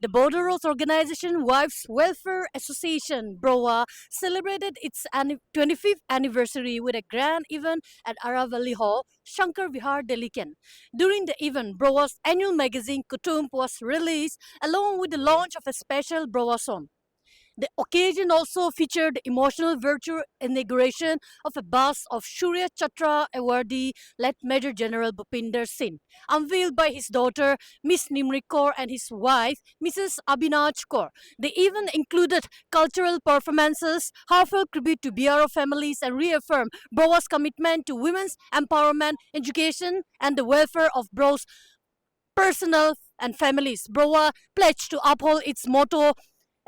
The Borderos Organization Wives Welfare Association, BROA, celebrated its 25th anniversary with a grand event at Aravalli Hall, Shankar Vihar, Delhi. During the event, BROA's annual magazine Kutumb was released along with the launch of a special BROA song. The occasion also featured the emotional virtual inauguration of a bust of Shurya Chatra awardee, late Major General Bhupinder Singh, unveiled by his daughter, Miss Nimri Kaur, and his wife, Mrs. Abhinaj Kaur. The event included cultural performances, heartfelt tribute to BRO families, and reaffirmed BROA's commitment to women's empowerment, education, and the welfare of BRO's personal and families. BROA pledged to uphold its motto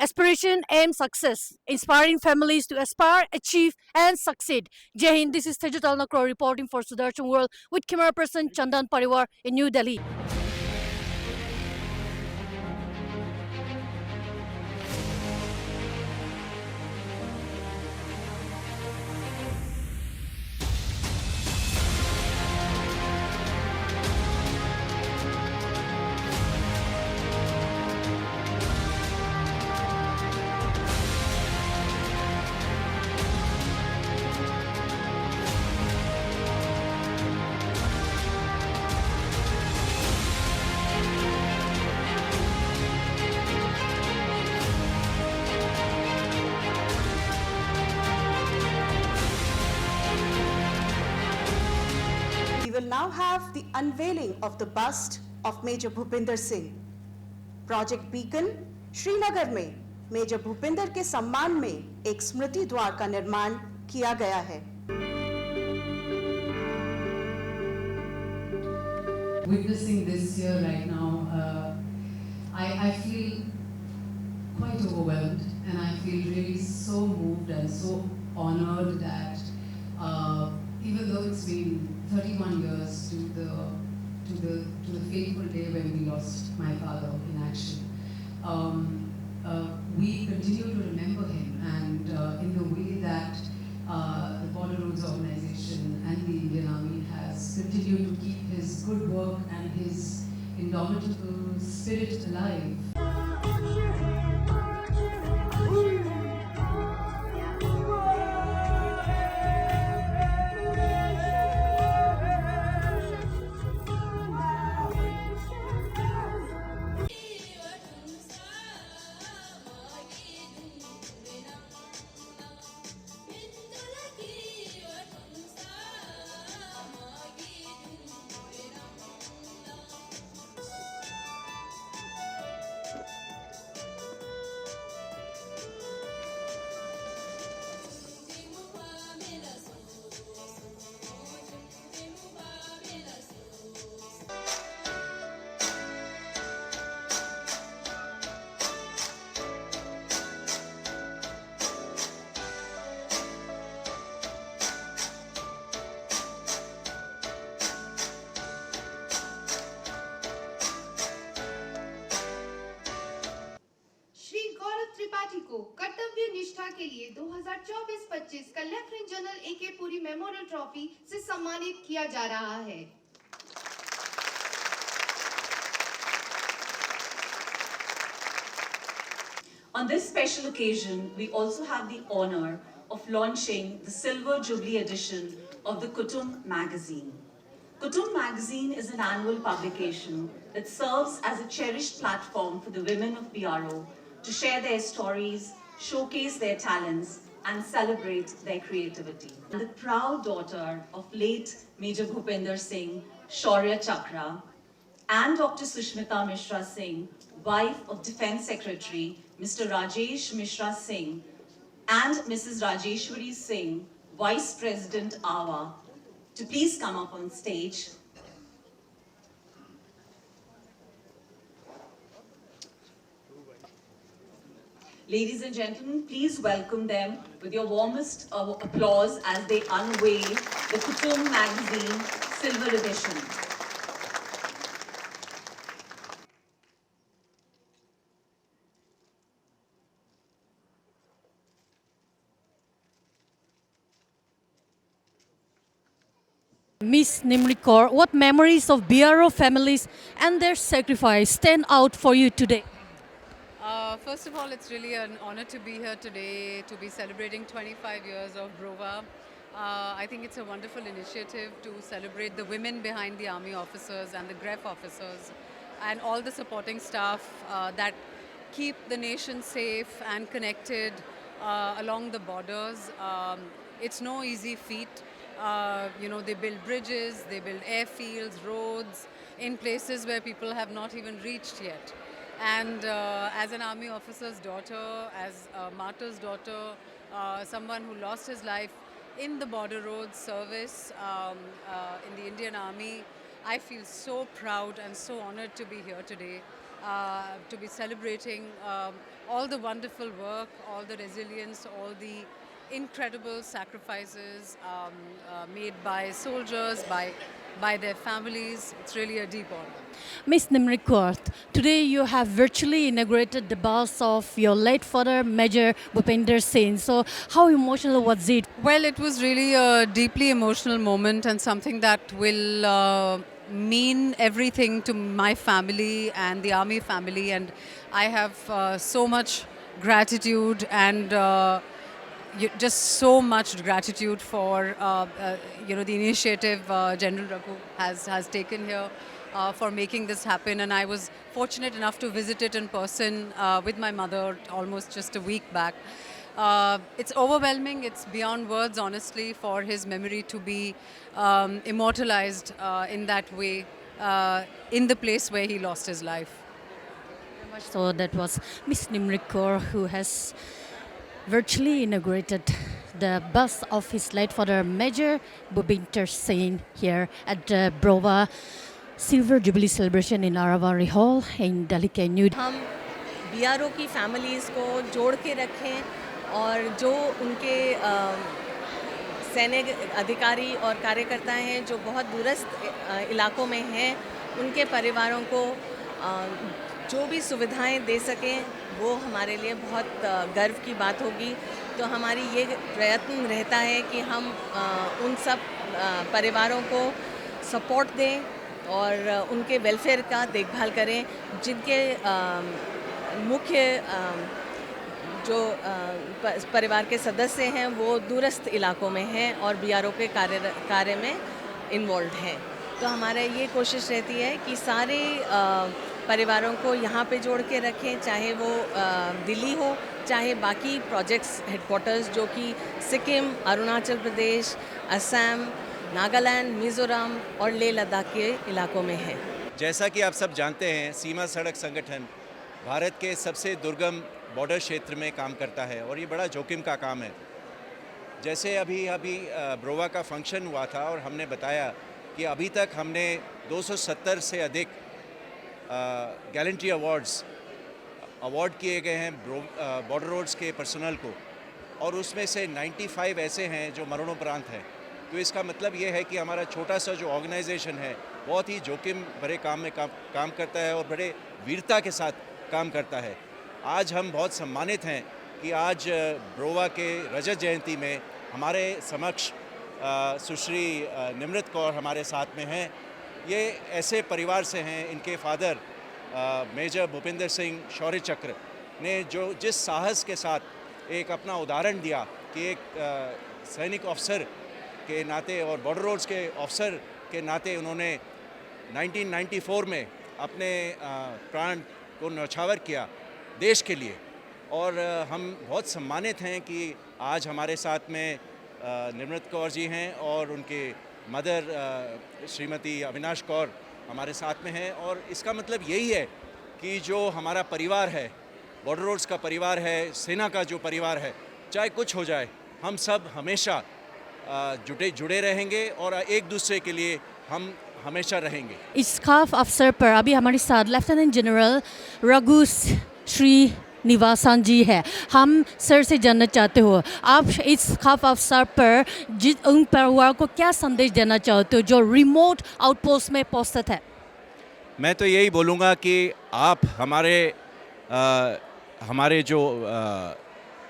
Aspiration and Success, inspiring families to aspire, achieve, and succeed. Jai Hind, this is Tejut Alnakro reporting for Sudarshan World with camera person Chandan Pariwar in New Delhi. We will now have the unveiling of the bust of Major Bhupinder Singh. Project beacon Srinagar में major Bhupinder के सम्मान में एक स्मृति द्वार का निर्माण किया गया है. Witnessing this here right now, I feel quite overwhelmed, and I feel really so moved and so honored that even though it's been 31 years to the fateful day when we lost my father in action, we continue to remember him, and in the way that the Border Roads Organization and the Indian Army has continued to keep his good work and his indomitable spirit alive. Tripathi को कर्तव्य निष्ठा के लिए 2024-25 का lieutenant general A K. Puri memorial trophy से सम्मानित किया जा रहा है. On this special occasion, we also have the honor of launching the Silver Jubilee edition of the Kutumb magazine. Kutumb magazine is an annual publication that serves as a cherished platform for the women of BRO to share their stories, showcase their talents, and celebrate their creativity. The proud daughter of late Major Bhupinder Singh, Shaurya Chakra, and Dr. Sushmita Mishra Singh, wife of Defence Secretary Mr. Rajesh Mishra Singh, and Mrs. Rajeshwari Singh, Vice President AWA, to please come up on stage. Ladies and gentlemen, please welcome them with your warmest applause as they unveil the Kutumb magazine Silver Edition. Miss Nimri Kaur, what memories of BRO families and their sacrifice stand out for you today? first of all, it's really an honor to be here today to be celebrating 25 years of Brova. I think it's a wonderful initiative to celebrate the women behind the army officers and the GREF officers and all the supporting staff that keep the nation safe and connected along the borders. It's no easy feat. They build bridges, they build airfields, roads in places where people have not even reached yet. And as an army officer's daughter, as a martyr's daughter, someone who lost his life in the border road service in the Indian Army, I feel so proud and so honored to be here today, to be celebrating all the wonderful work, all the resilience, all the incredible sacrifices made by soldiers, by their families. It's really a deep honor. Miss Nimrit Kaur, today you have virtually inaugurated the bust of your late father, Major Bhupinder Singh. So, how emotional was it? Well, it was really a deeply emotional moment and something that will mean everything to my family and the army family. And I have so much gratitude and just so much gratitude for the initiative General Raghu has taken here for making this happen. And I was fortunate enough to visit it in person with my mother almost just a week back. It's overwhelming. It's beyond words, honestly, for his memory to be immortalized in that way in the place where he lost his life. So that was Miss Nimrit Kaur, who has virtually inaugurated the bust of his late father, Major Bhupinder Singh, here at the Brova Silver Jubilee celebration in Aravalli Hall in Delhi के New. हम BRO की families को जोड़ के रखें और जो उनके सैनिक अधिकारी और कार्यकर्ता हैं जो बहुत दूरस्थ इलाकों में हैं, उनके परिवारों को जो भी सुविधाएं दे सकें, वो हमारे लिए बहुत गर्व की बात होगी. तो हमारी ये प्रयत्न रहता है कि हम उन सब परिवारों को सपोर्ट दें और उनके वेलफेयर का देखभाल करें, जिनके मुख्य जो परिवार के सदस्य हैं वो दूरस्थ इलाकों में हैं और BRO के कार्य में इन्वॉल्व हैं. तो हमारा ये कोशिश रहती है कि सारे परिवारों को यहाँ पे जोड़ के रखें, चाहे वो दिल्ली हो, चाहे बाकी प्रोजेक्ट्स हेडक्वार्टर्स जो कि सिक्किम, अरुणाचल प्रदेश, असम, नागालैंड, मिज़ोरम और लेह लद्दाख के इलाकों में है. जैसा कि आप सब जानते हैं, सीमा सड़क संगठन भारत के सबसे दुर्गम बॉर्डर क्षेत्र में काम करता है और ये बड़ा जोखिम का काम है. जैसे अभी ब्रोवा का फंक्शन हुआ था और हमने बताया कि अभी तक हमने 270 से अधिक गैलेंट्री अवार्ड किए गए हैं बॉर्डर रोड्स के पर्सनल को, और उसमें से 95 ऐसे हैं जो मरणोपरांत हैं. तो इसका मतलब ये है कि हमारा छोटा सा जो ऑर्गेनाइजेशन है बहुत ही जोखिम भरे काम में काम करता है और बड़े वीरता के साथ काम करता है. आज हम बहुत सम्मानित हैं कि आज ब्रोवा के रजत जयंती में हमारे समक्ष सुश्री निमृत कौर हमारे साथ में हैं. ये ऐसे परिवार से हैं, इनके फादर मेजर भूपिंदर सिंह शौर्य चक्र ने जिस साहस के साथ एक अपना उदाहरण दिया कि एक सैनिक अफसर के नाते और बॉर्डर रोड्स के अफसर के नाते उन्होंने 1994 में अपने प्राण को न्यौछावर किया देश के लिए. और हम बहुत सम्मानित हैं कि आज हमारे साथ में निमृत कौर जी हैं और उनके मदर श्रीमती अविनाश कौर हमारे साथ में हैं. और इसका मतलब यही है कि जो हमारा परिवार है, बॉर्डर रोड्स का परिवार है, सेना का जो परिवार है, चाहे कुछ हो जाए, हम सब हमेशा जुड़े रहेंगे और एक दूसरे के लिए हम हमेशा रहेंगे. इस खास अवसर पर अभी हमारे साथ लेफ्टिनेंट जनरल रघु श्री निवासन जी है. हम सर से जानना चाहते हो, आप इस खास अवसर पर उन परिवार को क्या संदेश देना चाहते हो जो रिमोट आउटपोस्ट में पोस्टेड है? मैं तो यही बोलूँगा कि आप हमारे जो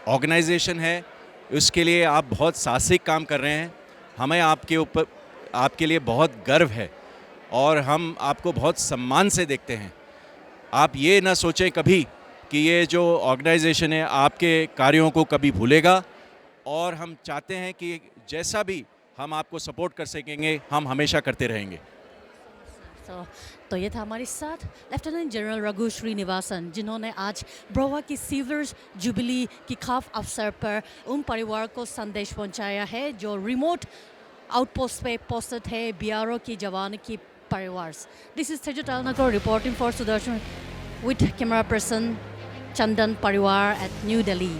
ऑर्गेनाइजेशन है उसके लिए आप बहुत साहसिक काम कर रहे हैं. हमें आपके लिए बहुत गर्व है और हम आपको बहुत सम्मान से देखते हैं. आप ये ना सोचें कभी कि ये जो ऑर्गेनाइजेशन है आपके कार्यों को कभी भूलेगा, और हम चाहते हैं कि जैसा भी हम आपको सपोर्ट कर सकेंगे हम हमेशा करते रहेंगे। तो ये था हमारे साथ लेफ्टिनेंट जनरल रघु श्रीनिवासन, जिन्होंने आज ब्रोवा की सिल्वर जुबली की खास अवसर पर उन परिवार को संदेश पहुंचाया है जो रिमोट आउटपोस्ट पे पोस्टेड है, BRO की जवान की परिवार। This is Teju Talankar reporting for Sudarshan with camera person Chandan परिवार एट न्यू दिल्ली।